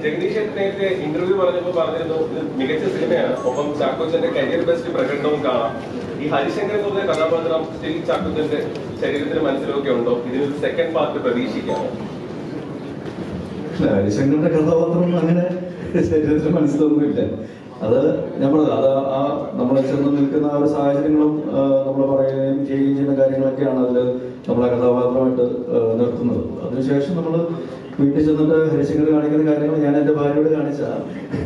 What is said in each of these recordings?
ജഗദീഷ് നേരത്തെ ഇന്റർവ്യൂ പറഞ്ഞിരുന്നു ഇത് മികച്ച സിനിമയാണ്, ഒപ്പം ചാക്കോച്ചന്റെ കരിയർ ബെസ്റ്റ് പ്രകടനവും കാണാം. ഈ ഹരിശങ്കർ എന്ന് പറഞ്ഞ കഥാപാത്രം സ്റ്റിൽ ചാക്കോച്ചന്റെ ശരീരത്തിന് മനസ്സിലൊക്കെ ഉണ്ടോ? ഇതിനൊരു സെക്കൻഡ് പാർട്ട് പ്രതീക്ഷിക്കാമോ? ഹരിശങ്കറിന്റെ കഥാപാത്രം അങ്ങനെ ശരീരത്തിന് മനസ്സിലൊന്നുമില്ല. അത് ഞാൻ പറഞ്ഞത് അത് ആ നമ്മളെ ചെന്ന് നിൽക്കുന്ന ആ ഒരു സാഹചര്യങ്ങളും നമ്മൾ പറയുകയും ചെയ്യുകയും ചെയ്യുന്ന കാര്യങ്ങളൊക്കെയാണ് അതിൽ നമ്മളെ കഥാപാത്രമായിട്ട് നിർത്തുന്നത്. അതിനുശേഷം നമ്മൾ വീട്ടിൽ ചെന്നിട്ട് ഹരിശങ്കർ കാണിക്കുന്ന കാര്യങ്ങൾ ഞാൻ എൻ്റെ ഭാര്യയോട് കാണിച്ചാൽ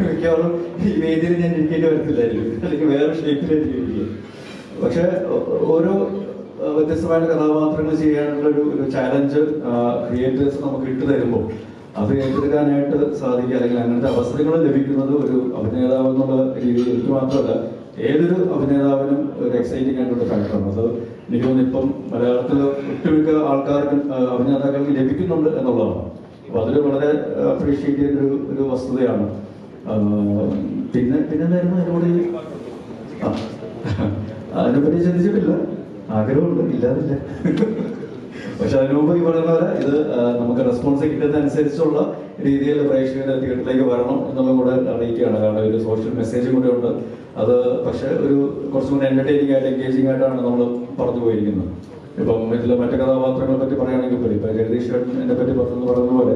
മിക്കവാറും ഈ വേദിയിൽ ഞാൻ ഇരിക്കേണ്ടി വരത്തില്ലായിരിക്കും, അല്ലെങ്കിൽ വേറെ ഷേപ്പിലായിരിക്കും ഇരിക്കുക. പക്ഷെ ഓരോ വ്യത്യസ്തമായ കഥാപാത്രങ്ങൾ ചെയ്യാനുള്ള ഒരു ചാലഞ്ച് ക്രിയേറ്റേഴ്സ് നമുക്ക് ഇട്ട് തരുമ്പോൾ അത് ഏറ്റെടുക്കാനായിട്ട് സാധിക്കുക, അല്ലെങ്കിൽ അങ്ങനത്തെ അവസരങ്ങൾ ലഭിക്കുന്നത് ഒരു അഭിനേതാവ് എന്നുള്ള രീതിയിൽ എനിക്ക് മാത്രമല്ല ഏതൊരു അഭിനേതാവിനും ഒരു എക്സൈറ്റിംഗ് ആയിട്ടുള്ള ഫാക്ടറാണ്. അത് എനിക്ക് തോന്നുന്നു ഇപ്പം മലയാളത്തിൽ ഒട്ടുമിക്ക ആൾക്കാർക്കും അഭിനേതാക്കൾക്ക് ലഭിക്കുന്നുണ്ട് എന്നുള്ളതാണ്. അപ്പോൾ അതൊരു വളരെ അപ്രീഷിയേറ്റ് ചെയ്ത ഒരു വസ്തുതയാണ്. പിന്നെ എന്തായിരുന്നു അതിനോട് അതിനെപ്പറ്റി ചിന്തിച്ചിട്ടില്ല. ആഗ്രഹമുണ്ട്, ഇല്ലാതില്ല. പക്ഷെ അതിനു മുമ്പ് ഈ പറയുന്ന പോലെ ഇത് നമുക്ക് റെസ്പോൺസ് കിട്ടുന്നതനുസരിച്ചുള്ള രീതിയിൽ പ്രേക്ഷകരുടെ തിയേറ്ററിലേക്ക് വരണം എന്നുള്ളത് കൂടെ അറിയിക്കുകയാണ്. കാരണം ഒരു സോഷ്യൽ മെസ്സേജും കൂടെ ഉണ്ട്. അത് പക്ഷെ ഒരു കുറച്ചും കൂടെ എന്റർടൈനിങ് ആയിട്ട് എൻഗേജിംഗ് ആയിട്ടാണ് നമ്മൾ പറഞ്ഞു പോയിരിക്കുന്നത്. ഇപ്പം ഇതിൽ മറ്റു കഥാപാത്രങ്ങളെ പറ്റി പറയുകയാണെങ്കിൽ പോലും ഇപ്പം ജഗദീഷ് ചേട്ടനെ പറ്റി പറയുന്ന പോലെ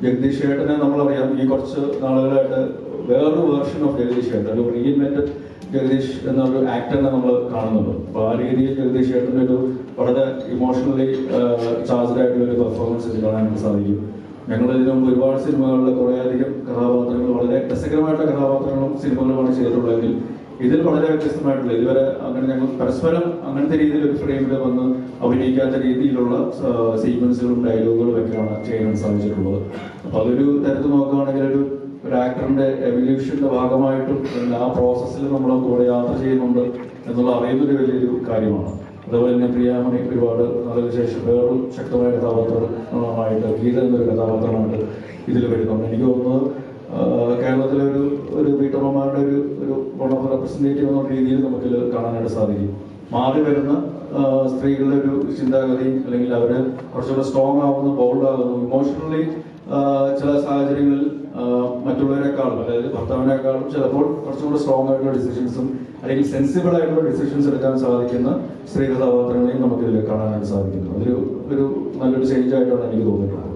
ജഗദീഷ് ചേട്ടനെ നമ്മളറിയാം ഈ കുറച്ച് നാളുകളായിട്ട് വേറൊരു വേർഷൻ ഓഫ് ജഗദീഷ് ചേട്ടൻ, ഒരു റീഇൻവെന്റഡ് ജഗദീഷ് എന്നൊരു ആക്ടറിനെ നമ്മൾ കാണുന്നുണ്ട്. അപ്പോൾ ആ രീതിയിൽ ജഗദീഷ് ചേട്ടൻ്റെ ഒരു വളരെ ഇമോഷണലി ചാർജ്ഡ് ആയിട്ടുള്ള ഒരു പെർഫോമൻസ് ഇത് കാണാൻ സാധിക്കും. ഞങ്ങൾ ഇതിനു മുമ്പ് ഒരുപാട് സിനിമകളിൽ കുറേയധികം കഥാപാത്രങ്ങൾ, വളരെ രസകരമായിട്ടുള്ള കഥാപാത്രങ്ങളും സിനിമകളുമാണ് ചെയ്തിട്ടുള്ളതെങ്കിൽ ഇതിൽ വളരെ വ്യത്യസ്തമായിട്ടുള്ള, ഇതുവരെ അങ്ങനെ ഞങ്ങൾ പരസ്പരം അങ്ങനത്തെ രീതിയിൽ ഒരു ഫ്രെയിമിൽ വന്ന് അഭിനയിക്കാത്ത രീതിയിലുള്ള സീക്വൻസുകളും ഡയലോഗുകളും ഒക്കെയാണ് ചെയ്യാൻ സാധിച്ചിട്ടുള്ളത്. അപ്പോൾ അതൊരു തരത്തിൽ നോക്കുകയാണെങ്കിൽ ഒരു ആക്ടറിന്റെ എവല്യൂഷന്റെ ഭാഗമായിട്ടും ആ പ്രോസസ്സിൽ നമ്മൾ കൂടെ യാത്ര ചെയ്യുന്നുണ്ട് എന്നുള്ള അറിയുന്നൊരു വലിയൊരു കാര്യമാണ്. അതുപോലെ തന്നെ പ്രിയാമണി ഒരുപാട് നാളുകൾക്ക് ശേഷം വേറൊരു ശക്തമായ കഥാപാത്രമായിട്ട് ഗീത എന്നൊരു കഥാപാത്രമായിട്ട് ഇതിൽ വരുന്നുണ്ട്. എനിക്ക് തോന്നുന്നത് കേരളത്തിലെ ഒരു വീട്ടമ്മമാരുടെ ഒരു വൺ ഓഫ് റെപ്രസെന്റേറ്റീവ് എന്ന രീതിയിൽ നമുക്കിത് കാണാനായിട്ട് സാധിക്കും. മാറി വരുന്ന സ്ത്രീകളുടെ ഒരു ചിന്താഗതി, അല്ലെങ്കിൽ അവര് കുറച്ചുകൂടെ സ്ട്രോങ് ആവുന്നു, ബോൾഡ് ആകുന്നു, ഇമോഷണലി ചില സാഹചര്യങ്ങളിൽ മറ്റുള്ളവരെക്കാളും, അതായത് ഭർത്താവിനേക്കാളും ചിലപ്പോൾ കുറച്ചുകൂടെ സ്ട്രോങ് ആയിട്ടുള്ള ഡിസിഷൻസും അല്ലെങ്കിൽ സെൻസിബിൾ ആയിട്ടുള്ള ഡിസിഷൻസ് എടുക്കാൻ സാധിക്കുന്ന സ്ത്രീ കഥാപാത്രങ്ങളെയും നമുക്കിതിൽ കാണാനായിട്ട് സാധിക്കുന്നു. ഒരു നല്ലൊരു ചേഞ്ച് ആയിട്ടാണ് എനിക്ക് തോന്നിയിട്ടുള്ളത്.